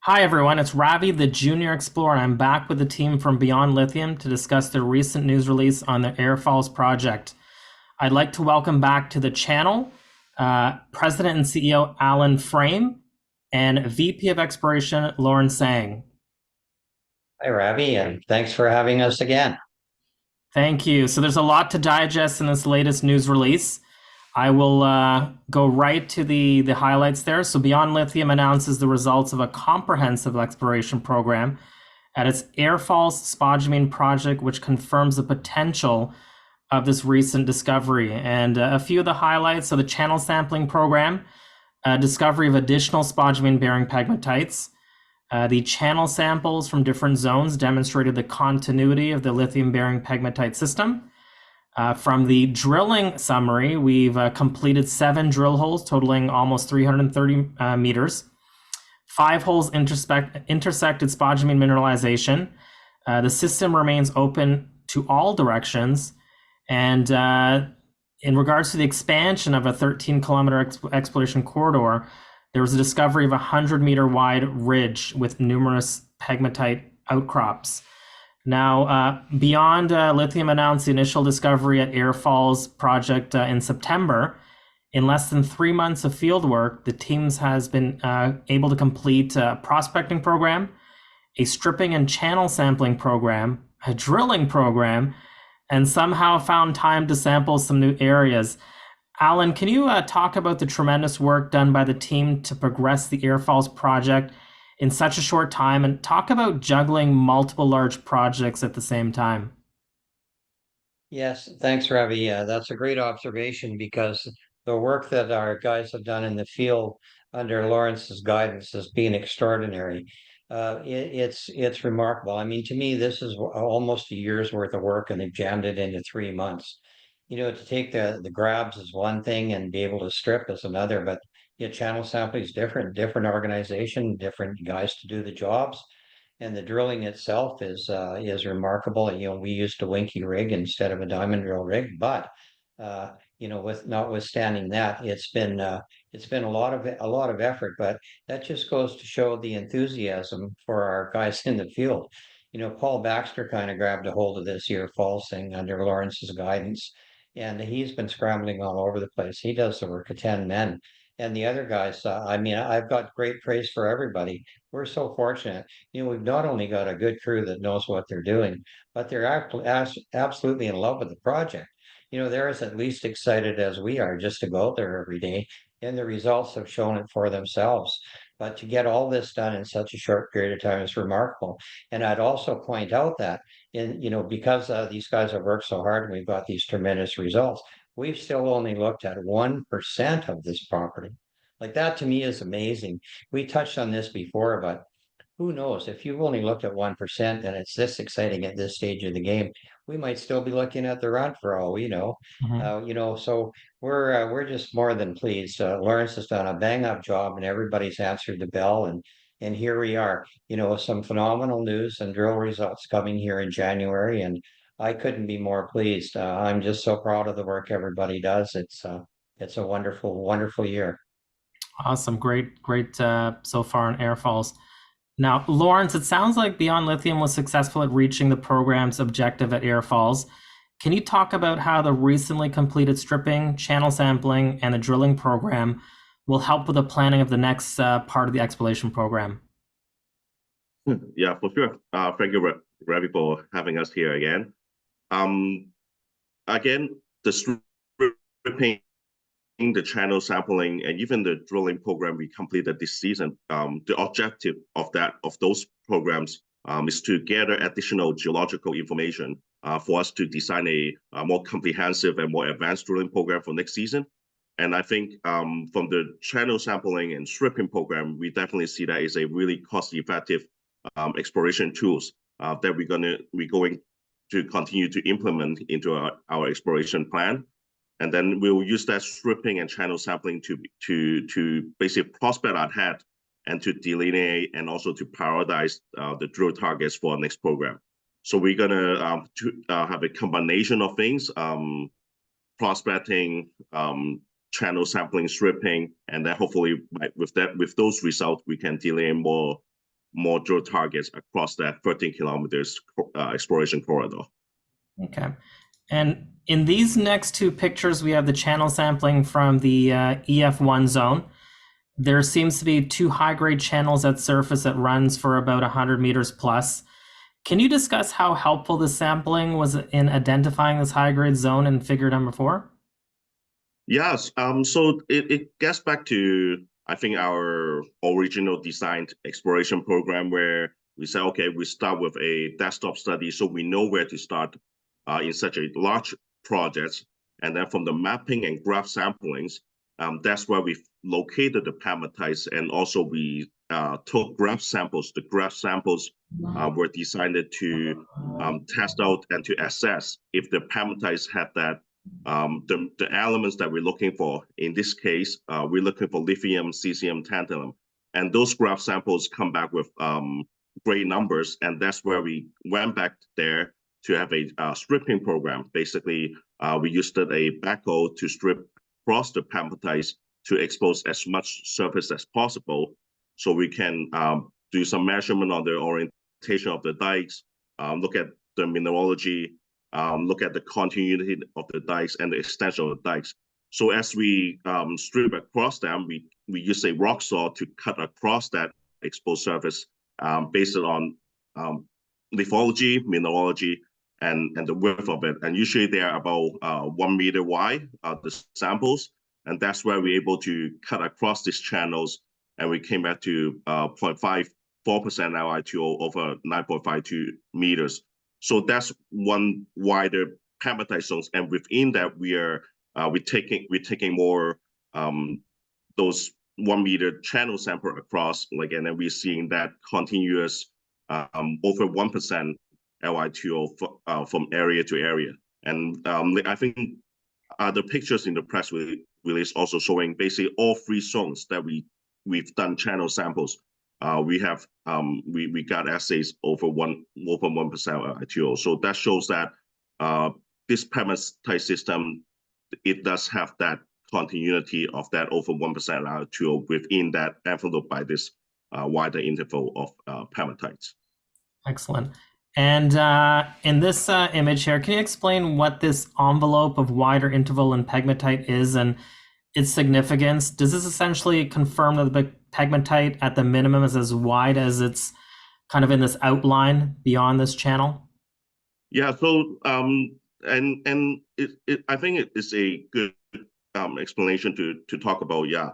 Hi everyone, it's Ravi, the Junior Explorer, and I'm back with the team from Beyond Lithium to discuss the recent news release on the Air Falls project. I'd like to welcome back to the channel President and CEO Allan Frame and VP of Exploration Lawrence Tsang. Hi, Ravi, and thanks for having us again. Thank you. So there's a lot to digest in this latest news release. I will go right to the highlights there. So Beyond Lithium announces the results of a comprehensive exploration program at its Air Falls spodumene project, which confirms the potential of this recent discovery. And a few of the highlights: so the channel sampling program, discovery of additional spodumene bearing pegmatites. The channel samples from different zones demonstrated the continuity of the lithium bearing pegmatite system. From the drilling summary, we've completed 7 drill holes totaling almost 330 meters. 5 holes intersected spodumene mineralization. The system remains open to all directions. And in regards to the expansion of a 13-kilometer exploration corridor, there was a discovery of a 100-meter wide ridge with numerous pegmatite outcrops. Now, Beyond Lithium announced the initial discovery at Air Falls project in September. In less than 3 months of field work, the teams has been able to complete a prospecting program, a stripping and channel sampling program, a drilling program, and somehow found time to sample some new areas. Allan, can you talk about the tremendous work done by the team to progress the Air Falls project in such a short time, and talk about juggling multiple large projects at the same time? Yes, thanks, Ravi. That's a great observation because the work that our guys have done in the field under Lawrence's guidance has been extraordinary. It's remarkable. I mean, to me, this is almost a year's worth of work, and they've jammed it into 3 months. To take the grabs is one thing, and be able to strip is another. But yeah, channel sampling is different organization, different guys to do the jobs. And the drilling itself is remarkable. We used a winky rig instead of a diamond drill rig, but with notwithstanding that, it's been a lot of effort. But that just goes to show the enthusiasm for our guys in the field. Paul Baxter kind of grabbed a hold of this year falls thing under Lawrence's guidance, and he's been scrambling all over the place. He does the work of 10 men. And the other guys, I mean, I've got great praise for everybody. We're so fortunate. We've not only got a good crew that knows what they're doing, but they're absolutely in love with the project. They're as at least excited as we are just to go out there every day, and the results have shown it for themselves. But to get all this done in such a short period of time is remarkable. And I'd also point out that because these guys have worked so hard and we've got these tremendous results, we've still only looked at 1% of this property. Like that to me is amazing. We touched on this before, but who knows? If you've only looked at 1% and it's this exciting at this stage of the game, we might still be looking at the run for all we know. Mhm. So we're just more than pleased. Lawrence has done a bang up job, and everybody's answered the bell, and here we are. With some phenomenal news and drill results coming here in January, and I couldn't be more pleased. I'm just so proud of the work everybody does. It's a wonderful, wonderful year. Awesome, great so far in Air Falls. Now, Lawrence, it sounds like Beyond Lithium was successful at reaching the program's objective at Air Falls. Can you talk about how the recently completed stripping, channel sampling, and the drilling program will help with the planning of the next part of the exploration program? Yeah, for sure. Thank you, Ravi, for having us here again. Um, Again, the stripping, the channel sampling, and even the drilling program we completed this season. The objective of those programs is to gather additional geological information for us to design a more comprehensive and more advanced drilling program for next season. And I think from the channel sampling and stripping program, we definitely see that is a really cost-effective exploration tools that we're going to continue to implement into our exploration plan. And then we'll use that stripping and channel sampling to basically prospect ahead and to delineate and also to prioritize the drill targets for our next program. So we're gonna have a combination of things: prospecting, channel sampling, stripping, and then hopefully with those results we can delineate more more drill targets across that 13 kilometers exploration corridor. Okay. And in these next two pictures, we have the channel sampling from the EF1 zone. There seems to be two high-grade channels at surface that runs for about 100 meters plus. Can you discuss how helpful the sampling was in identifying this high-grade zone in figure number 4? Yes, so it gets back to, I think, our original designed exploration program where we say, okay, we start with a desktop study so we know where to start in such a large project. And then from the mapping and graph samplings, that's where we located the pegmatites, and also we took graph samples. The graph samples were designed to test out and to assess if the pegmatites had that the elements that we're looking for. In this case, we're looking for lithium, cesium, tantalum, and those graph samples come back with great numbers, and that's where we went back there to have a stripping program. Basically, we used a backhoe to strip across the pegmatites to expose as much surface as possible, so we can do some measurement on the orientation of the dikes, look at the mineralogy, look at the continuity of the dikes and the extension of the dikes. So as we strip across them, we use a rock saw to cut across that exposed surface based on lithology, mineralogy, and the width of it. And usually they are about 1 meter wide, the samples. And that's where we're able to cut across these channels. And we came back to 0.54% Li2O over 9.52 meters. So that's one wider pegmatite zones, and within that we're taking more those 1 meter channel sample across, like, and then we're seeing that continuous over 1% Li2O from area to area. And I think the pictures in the press release also showing basically all 3 zones that we've done channel samples. We got assays over 1% Li2O. So that shows that this pegmatite system, it does have that continuity of that over 1% Li2O within that envelope by this wider interval of pegmatites. Excellent. And in this image here, can you explain what this envelope of wider interval in pegmatite is and its significance? Does this essentially confirm that the pegmatite at the minimum is as wide as it's kind of in this outline beyond this channel? Yeah, so and I think it is a good explanation to talk about. Yeah,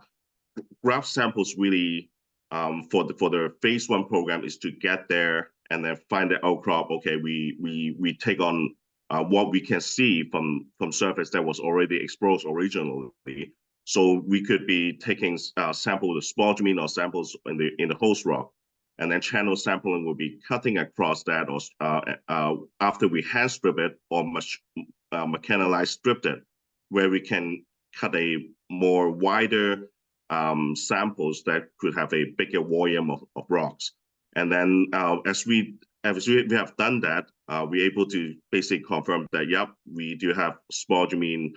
graph samples really for the phase 1 program is to get there and then find the outcrop. Okay, we take on what we can see from surface that was already exposed originally. So we could be taking samples of spodumene or samples in the host rock, and then channel sampling will be cutting across that, or after we hand strip it or mechanized stripped it, where we can cut a more wider samples that could have a bigger volume of rocks. And then as we have done that, we're able to basically confirm that, yep, we do have spodumene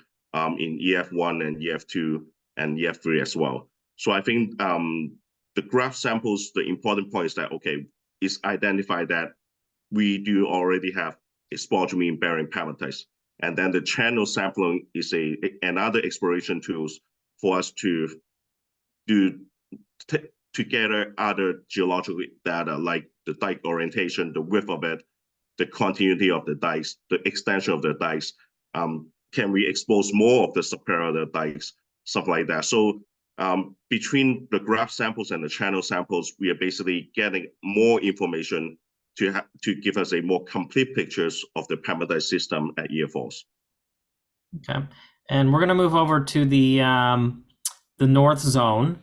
in EF1 and EF2 and EF3 as well. So I think the graph samples, the important point is that, okay, it's identified that we do already have a spodumene bearing pegmatites. And then the channel sampling is another exploration tools for us to gather other geological data like the dike orientation, the width of it, the continuity of the dikes, the extension of the dikes. Can we expose more of the subparallel dikes, stuff like that? So between the graph samples and the channel samples, we are basically getting more information to give us a more complete pictures of the pegmatite system at EFOs. Okay, and we're going to move over to the north zone.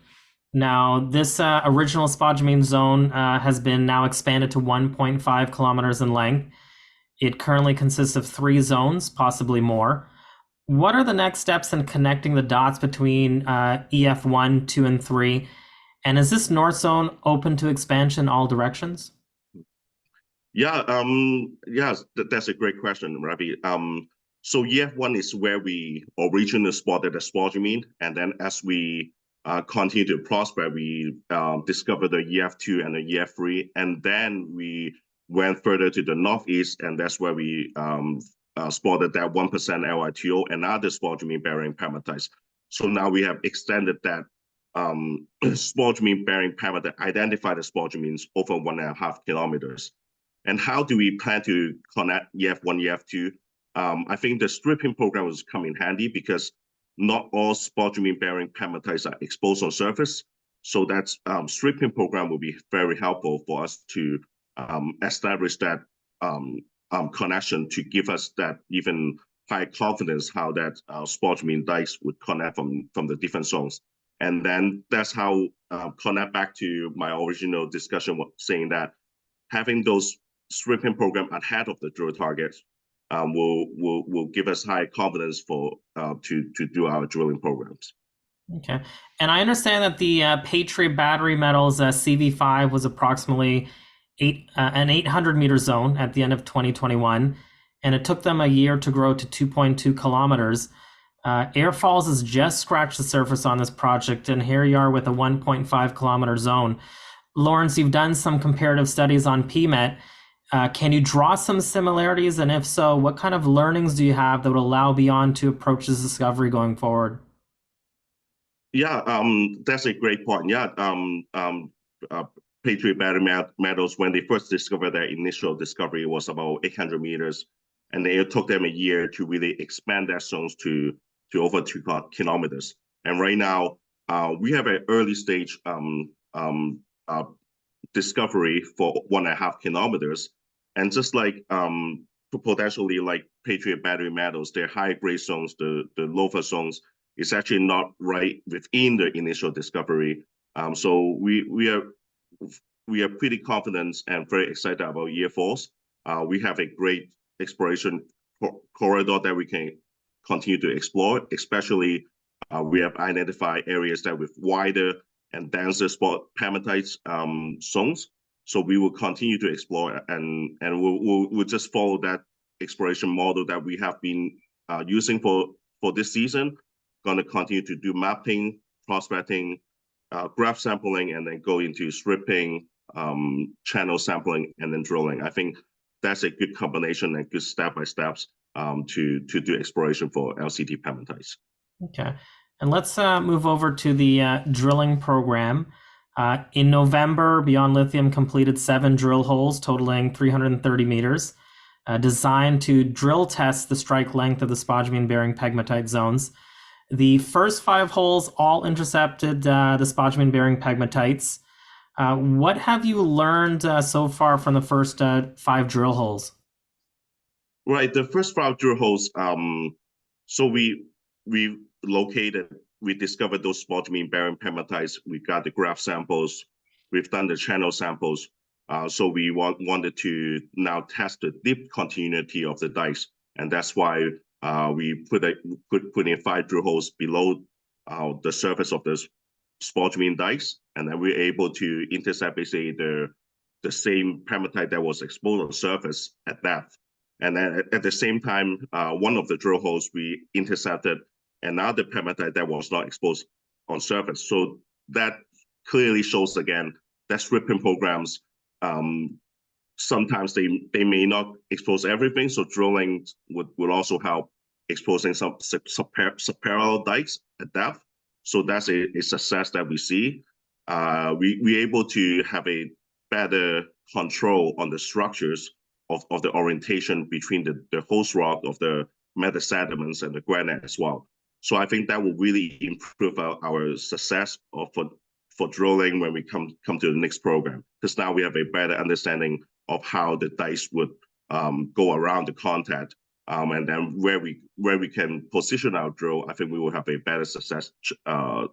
Now, this original spodumene zone has been now expanded to 1.5 kilometers in length. It currently consists of 3 zones, possibly more. What are the next steps in connecting the dots between EF1, 2, and 3? And is this north zone open to expansion in all directions? Yeah, yes, that's a great question, Ravi. So EF1 is where we originally spotted the spodumene, and then as we continue to prosper. We discovered the EF2 and the EF3, and then we went further to the northeast, and that's where we spotted that 1% LiTO and other spodumene-bearing pegmatites. So now we have extended that spodumene-bearing pegmatite, identified the spodumines over 1.5 kilometers. And how do we plan to connect EF1, EF2? I think the stripping program will come in handy because not all spodumene-bearing pegmatites are exposed on surface. So that stripping program will be very helpful for us to establish that connection, to give us that even high confidence how that spodumene dikes would connect from the different zones. And then that's how connect back to my original discussion, saying that having those stripping program ahead of the drill target will give us high confidence for to do our drilling programs. Okay, and I understand that the Patriot Battery Metals CV5 was approximately an 800-meter zone at the end of 2021, and it took them a year to grow to 2.2 kilometers. Air Falls has just scratched the surface on this project, and here you are with a 1.5 kilometer zone. Lawrence, you've done some comparative studies on PMET. Can you draw some similarities? And if so, what kind of learnings do you have that would allow Beyond to approach this discovery going forward? Yeah, that's a great point. Yeah, Patriot Battery Metals, when they first discovered their initial discovery, was about 800 meters. And it took them a year to really expand their zones to over 2 kilometers. And right now, we have an early stage discovery for 1.5 kilometers. And just like potentially like Patriot Battery Metals, their high-grade zones, the lower zones, is actually not right within the initial discovery. So we are pretty confident and very excited about EF Falls. We have a great exploration corridor that we can continue to explore, especially we have identified areas that with wider and denser spot pegmatites zones. So we will continue to explore, and we'll just follow that exploration model that we have been using for this season. Going to continue to do mapping, prospecting, graph sampling, and then go into stripping, channel sampling, and then drilling. I think that's a good combination and good step-by-steps to do exploration for LCT pegmatites. Okay, and let's move over to the drilling program. In November, Beyond Lithium completed 7 drill holes totaling 330 meters, designed to drill test the strike length of the spodumene-bearing pegmatite zones. The first 5 holes all intercepted the spodumene-bearing pegmatites. What have you learned so far from the first 5 drill holes? Right, the first 5 drill holes. So we discovered those spodumene-bearing pegmatites. We got the graph samples. We've done the channel samples. So we wanted to now test the deep continuity of the dikes, and that's why we put in 5 drill holes below the surface of the spodumene dikes, and then we're able to intercept basically the same pegmatite that was exposed on surface at depth. And then at the same time, one of the drill holes we intercepted another pegmatite that was not exposed on surface. So that clearly shows again that stripping programs, sometimes they may not expose everything. So drilling would also help exposing some subparallel dikes at depth. So that's a success that we see. We're able to have a better control on the structures of the orientation between the host rock of the metasediments and the granite as well. So I think that will really improve our success for drilling when we come to the next program, because now we have a better understanding of how the dikes would go around the contact, and then where we can position our drill. I think we will have a better successful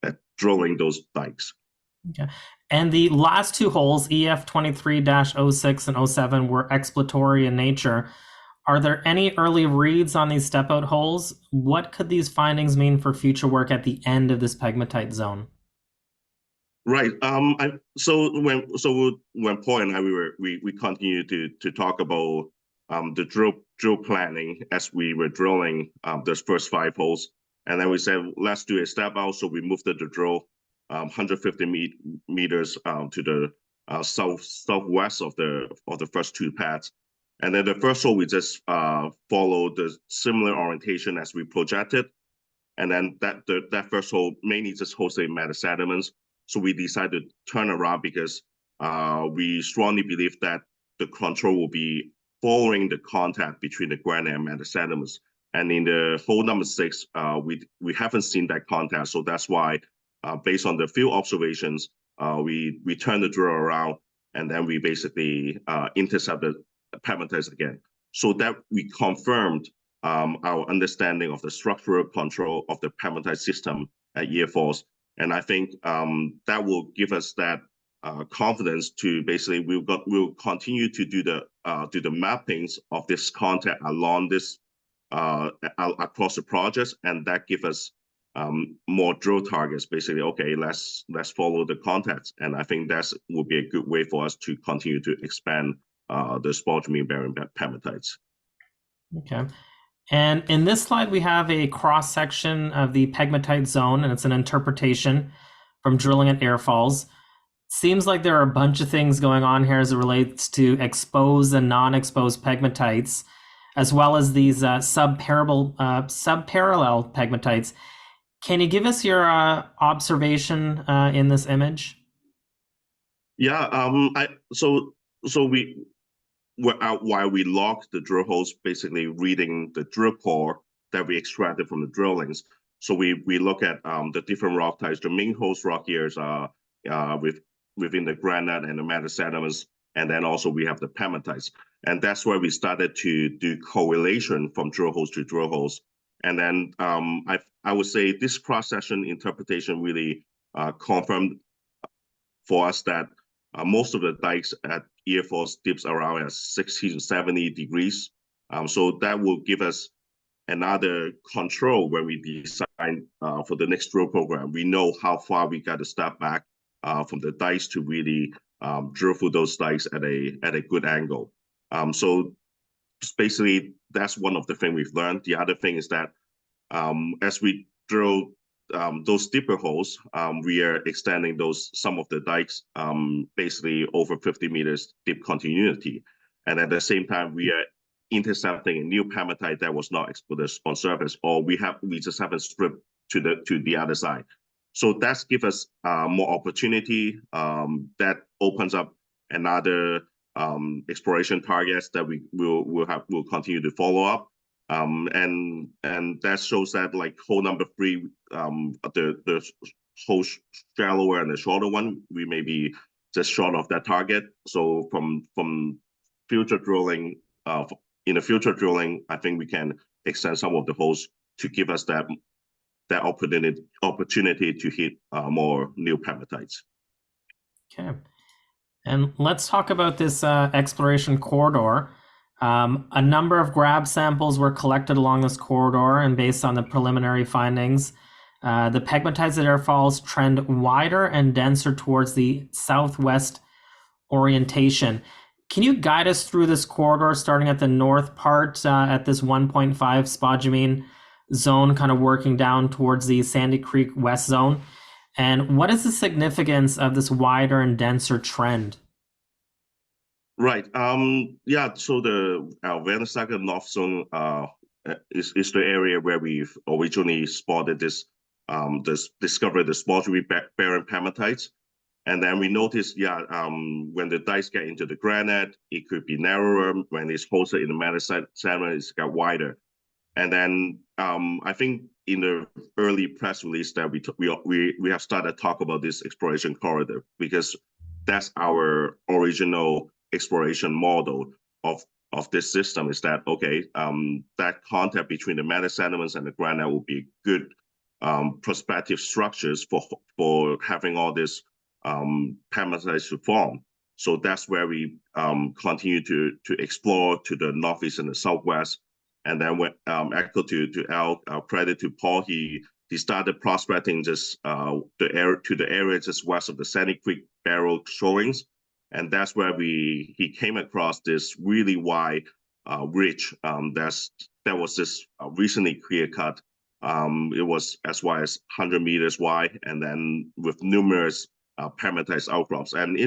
at drilling those dikes. Okay. And the last 2 holes, EF23-06 and 07, were exploratory in nature. Are there any early reads on these step-out holes? What could these findings mean for future work at the end of this pegmatite zone? Right. So when Paul and I we continued to talk about the drill planning as we were drilling those first 5 holes. And then we said, let's do a step out. So we moved the drill 150 meters to the southwest of the first two pads. And then the first hole, we just followed the similar orientation as we projected. And then that first hole mainly just hosted metasediments. So we decided to turn around because we strongly believe that the control will be following the contact between the granite and metasediments. And in the hole number 6, we haven't seen that contact. So that's why, based on the field observations, we turned the drill around, and then we basically intercepted pegmatites again. So that we confirmed our understanding of the structural control of the pegmatite system at EFOS. And I think that will give us that confidence to basically we'll continue to do the mappings of this contact along this across the projects, and that give us more drill targets. Basically, okay, let's follow the contacts, and I think that will be a good way for us to continue to expand the spodumene bearing pegmatites. Okay. And in this slide, we have a cross-section of the pegmatite zone, and it's an interpretation from drilling at airfalls. Seems like there are a bunch of things going on here as it relates to exposed and non-exposed pegmatites, as well as these subparallel pegmatites. Can you give us your observation in this image? Yeah, while we logged the drill holes, basically reading the drill core that we extracted from the drillings. So we look at the different rock types. The main host rock here is within the granite and the metasediments, and then also we have the pegmatites. And that's where we started to do correlation from drill holes to drill holes. And then I would say this cross-section interpretation really confirmed for us that most of the dikes at EFOS dips around at 60 to 70 degrees. So that will give us another control when we design for the next drill program. We know how far we got to step back from the dikes to really drill through those dikes at a good angle. So basically, that's one of the things we've learned. The other thing is that as we drill those deeper holes, we are extending some of the dikes basically over 50 meters deep continuity. And at the same time, we are intercepting a new pegmatite that was not exposed on surface, or we just haven't stripped to the other side. So that's give us more opportunity. That opens up another exploration targets that we'll continue to follow up. And that shows that like hole number 3, the hole shallower and the shorter one, we may be just short of that target. So from future drilling, in the future drilling, I think we can extend some of the holes to give us that opportunity to hit more new pegmatites. Okay. And let's talk about this exploration corridor. A number of grab samples were collected along this corridor, and based on the preliminary findings, the pegmatites at airfalls trend wider and denser towards the southwest orientation. Can you guide us through this corridor, starting at the north part at this 1.5 spodumene zone, kind of working down towards the Sandy Creek West zone? And what is the significance of this wider and denser trend? Right. Yeah. So the Alvenasaga North Zone is the area where we've originally spotted discovered the spodumene bearing pegmatites. And then we noticed, when the dikes get into the granite, it could be narrower. When it's hosted in the metasediment, it's got wider. And then I think in the early press release that we have started to talk about this exploration corridor, because that's our original exploration model of this system, is that, okay, that contact between the metasediments and the granite will be good prospective structures for having all this pegmatites to form. So that's where we continue to explore to the northeast and the southwest. And then when echo to Al, credit to Paul, he started prospecting just the area just west of the Sandy Creek Barrel showings. And that's where he came across this really wide ridge that was just recently clear cut It was as wide as 100 meters wide, and then with numerous pegmatite outcrops. And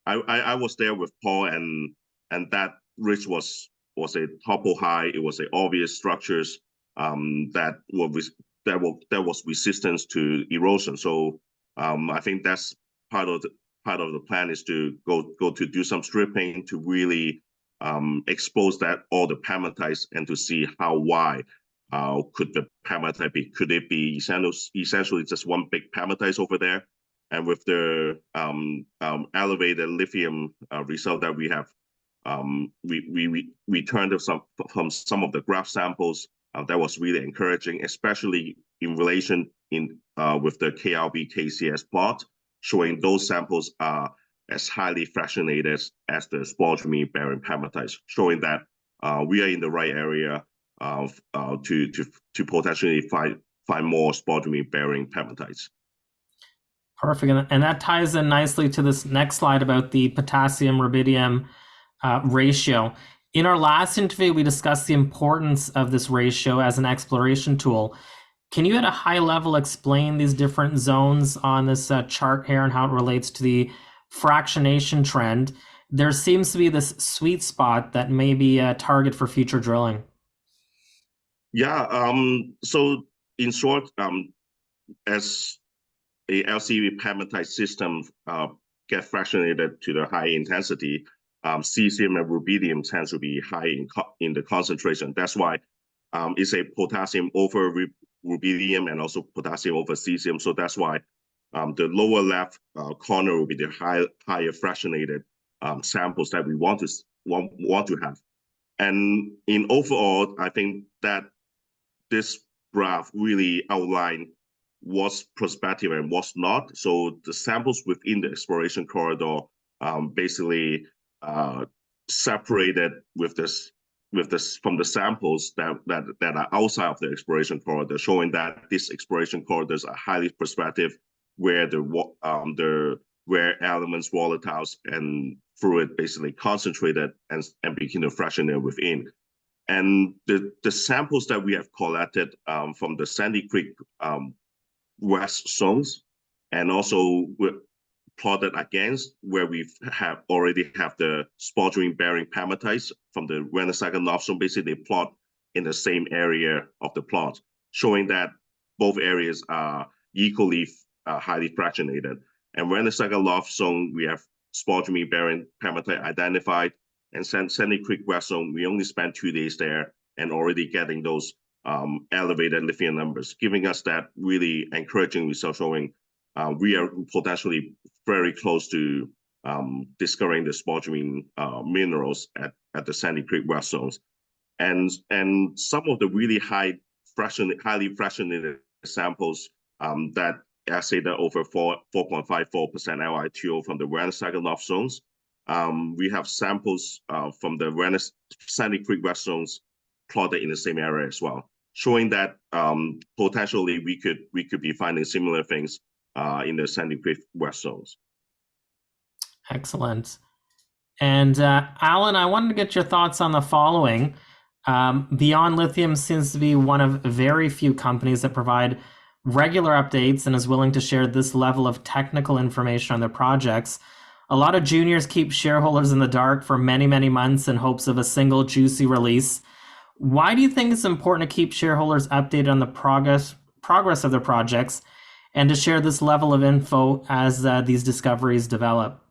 I was there with Paul, and that ridge was a topo high. It was a obvious structures that was resistance to erosion. So I think that's part of the plan is to go to do some stripping to really expose that all the pegmatites and to see how wide could the pegmatite be. Could it be essentially just one big pegmatite over there? And with the elevated lithium result that we have, we turned from some of the graph samples that was really encouraging, especially in relation with the KRB KCS plot, showing those samples are as highly fractionated as the spodumene bearing pegmatites, showing that we are in the right area to potentially find more spodumene bearing pegmatites. Perfect, and that ties in nicely to this next slide about the potassium rubidium ratio. In our last interview, we discussed the importance of this ratio as an exploration tool. Can you at a high level explain these different zones on this chart here and how it relates to the fractionation trend? There seems to be this sweet spot that may be a target for future drilling. Yeah, so in short, as a LCE pegmatite system get fractionated to the high intensity, cesium and rubidium tends to be high in the concentration. That's why it's a potassium over rubidium and also potassium over cesium. So that's why the lower left corner will be the higher fractionated samples that we want to have. And in overall, I think that this graph really outlined what's prospective and what's not. So the samples within the exploration corridor basically separated with this from the samples that are outside of the exploration corridor, showing that these exploration corridors are highly prospective, where the rare elements, volatiles, and fluid basically concentrated and begin to fractionate within. And the samples that we have collected from the Sandy Creek west zones, and also plotted against where we already have the spodumene bearing pegmatites from the Renaissance North zone. Basically, they plot in the same area of the plot, showing that both areas are equally highly fractionated. And Renaissance North zone, we have spodumene bearing pegmatite identified, and Sandy Creek West zone, we only spent 2 days there and already getting those elevated lithium numbers, giving us that really encouraging result, showing we are potentially very close to discovering the spodumene minerals at the Sandy Creek West zones. And some of the really highly fractionated samples that assayed at over 4.54% Li2O from the Renaissance North zones. We have samples from the Sandy Creek West zones plotted in the same area as well, showing that potentially we could be finding similar things in the Sandy Creek West zones. Excellent. And Allan, I wanted to get your thoughts on the following. Beyond Lithium seems to be one of very few companies that provide regular updates and is willing to share this level of technical information on their projects. A lot of juniors keep shareholders in the dark for many, many months in hopes of a single juicy release. Why do you think it's important to keep shareholders updated on the progress of their projects and to share this level of info as these discoveries develop?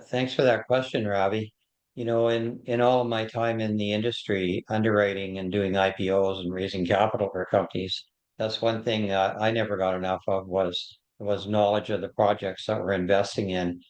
Thanks for that question, Ravi. You know, in all of my time in the industry, underwriting and doing IPOs and raising capital for companies, that's one thing I never got enough of was knowledge of the projects that we're investing in.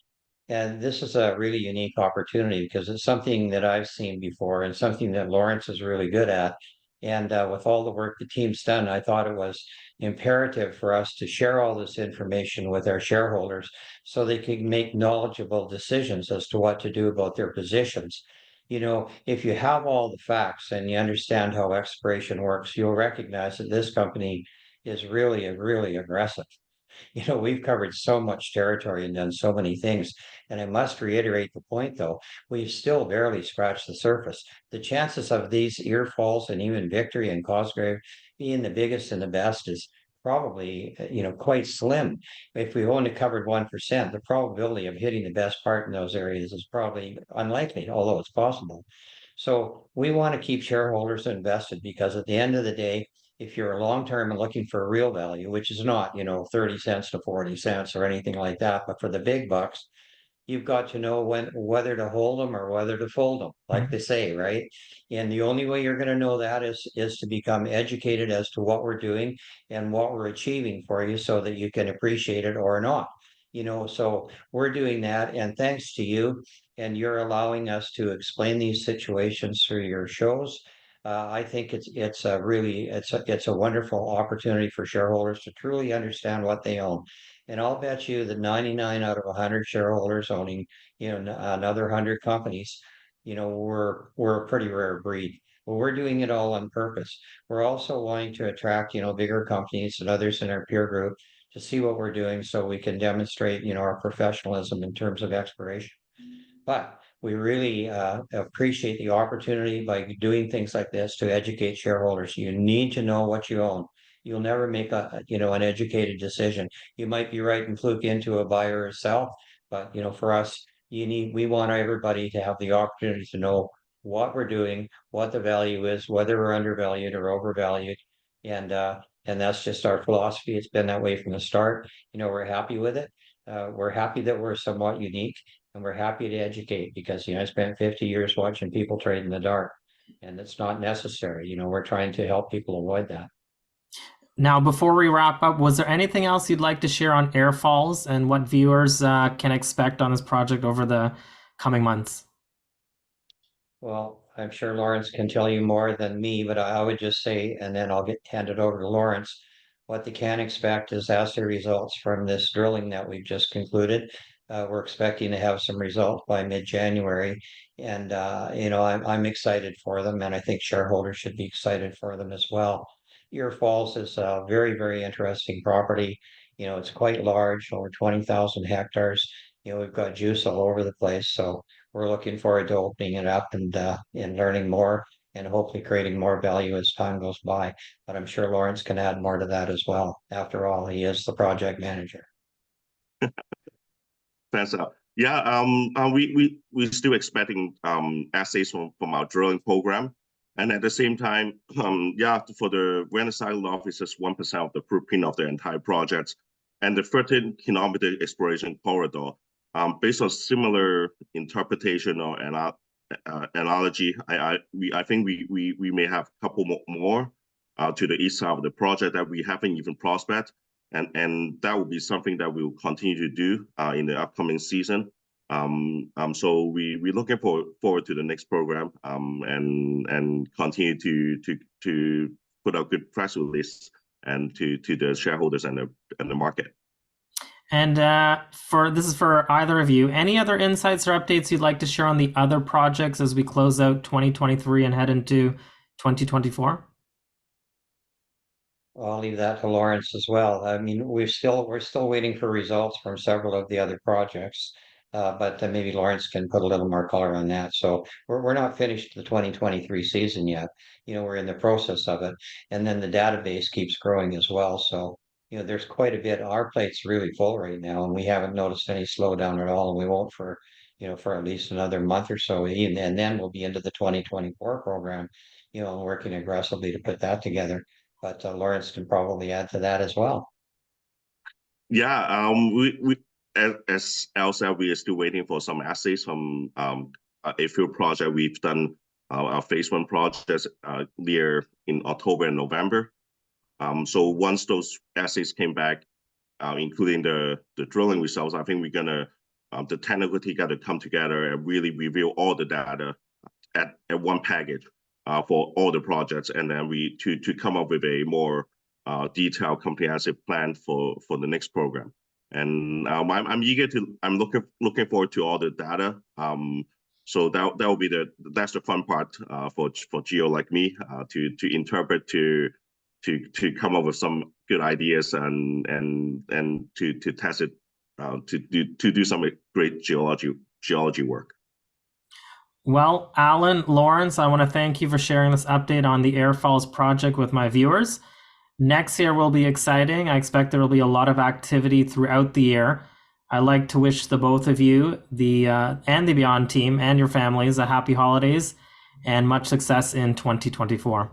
And this is a really unique opportunity because it's something that I've seen before and something that Lawrence is really good at. And with all the work the team's done, I thought it was imperative for us to share all this information with our shareholders so they can make knowledgeable decisions as to what to do about their positions. You know, if you have all the facts and you understand how exploration works, you'll recognize that this company is really aggressive. You know, we've covered so much territory and done so many things. And I must reiterate the point, though, we've still barely scratched the surface. The chances of these Ear Falls and even Victory and Cosgrave being the biggest and the best is probably, quite slim. If we only covered 1%, the probability of hitting the best part in those areas is probably unlikely, although it's possible. So we want to keep shareholders invested because at the end of the day, if you're long term and looking for a real value, which is not, 30 cents to 40 cents or anything like that, but for the big bucks, you've got to know whether to hold them or whether to fold them, like they say, right? And the only way you're going to know that is to become educated as to what we're doing and what we're achieving for you so that you can appreciate it or not. So we're doing that, and thanks to you, and you're allowing us to explain these situations through your shows. I think it's a wonderful opportunity for shareholders to truly understand what they own. And I'll bet you that 99 out of 100 shareholders owning, another 100 companies, we're a pretty rare breed. But we're doing it all on purpose. We're also wanting to attract, bigger companies and others in our peer group to see what we're doing so we can demonstrate, our professionalism in terms of exploration. But we really appreciate the opportunity by doing things like this to educate shareholders. You need to know what you own. You'll never make an educated decision. You might be right and fluke into a buy or a sell, but for us, we want everybody to have the opportunity to know what we're doing, what the value is, whether we're undervalued or overvalued, and that's just our philosophy. It's been that way from the start. We're happy with it. We're happy that we're somewhat unique, and we're happy to educate because I spent 50 years watching people trade in the dark, and it's not necessary. We're trying to help people avoid that. Now, before we wrap up, was there anything else you'd like to share on Air Falls and what viewers can expect on this project over the coming months? Well, I'm sure Lawrence can tell you more than me, but I would just say, and then I'll hand it over to Lawrence. What they can expect is assay results from this drilling that we've just concluded. We're expecting to have some results by mid-January, and I'm excited for them, and I think shareholders should be excited for them as well. Ear Falls is a very, very interesting property. It's quite large, over 20,000 hectares. We've got juice all over the place, so we're looking forward to opening it up and learning more and hopefully creating more value as time goes by. But I'm sure Lawrence can add more to that as well. After all, he is the project manager. Thanks. Yeah, we still expecting assays from our drilling program, and at the same time, for the Renaissance Loft is just 1% of the footprint of the entire project, and the 13-kilometer exploration corridor. Based on similar interpretation or analogy, I think we may have a couple more to the east side of the project that we haven't even prospect, and that will be something that we'll continue to do in the upcoming season. So we're looking forward to the next program and continue to put out good press release and to the shareholders and the market. And this is for either of you. Any other insights or updates you'd like to share on the other projects as we close out 2023 and head into 2024? I'll leave that to Lawrence as well. I mean, we're still waiting for results from several of the other projects, but maybe Lawrence can put a little more color on that. So we're not finished the 2023 season yet. We're in the process of it, and then the database keeps growing as well. So there's quite a bit. Our plate's really full right now, and we haven't noticed any slowdown at all, and we won't for at least another month or so. And then we'll be into the 2024 program, working aggressively to put that together. But Lawrence can probably add to that as well. Yeah, we as Al said, we are still waiting for some assays from a field project we've done. Our phase 1 project near in October and November. So once those assays came back, including the drilling results, I think we're gonna the technical team got to come together and really review all the data at one package for all the projects, and then to come up with a more detailed, comprehensive plan for the next program. And I'm looking forward to all the data. So that will be that's the fun part for Geo like me to interpret to come up with some good ideas and to test it, to do some great geology work. Well, Allan, Lawrence, I want to thank you for sharing this update on the Air Falls project with my viewers. Next year will be exciting. I expect there will be a lot of activity throughout the year. I'd like to wish the both of you, and the Beyond team and your families, a happy holidays and much success in 2024.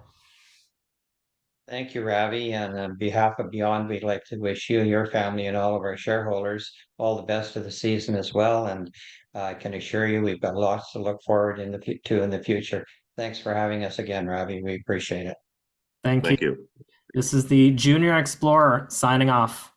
Thank you, Ravi. And on behalf of Beyond, we'd like to wish you, your family, and all of our shareholders all the best of the season as well. And I can assure you we've got lots to look forward in the future. Thanks for having us again, Ravi. We appreciate it. Thank you. Thank you. This is the Junior Explorer signing off.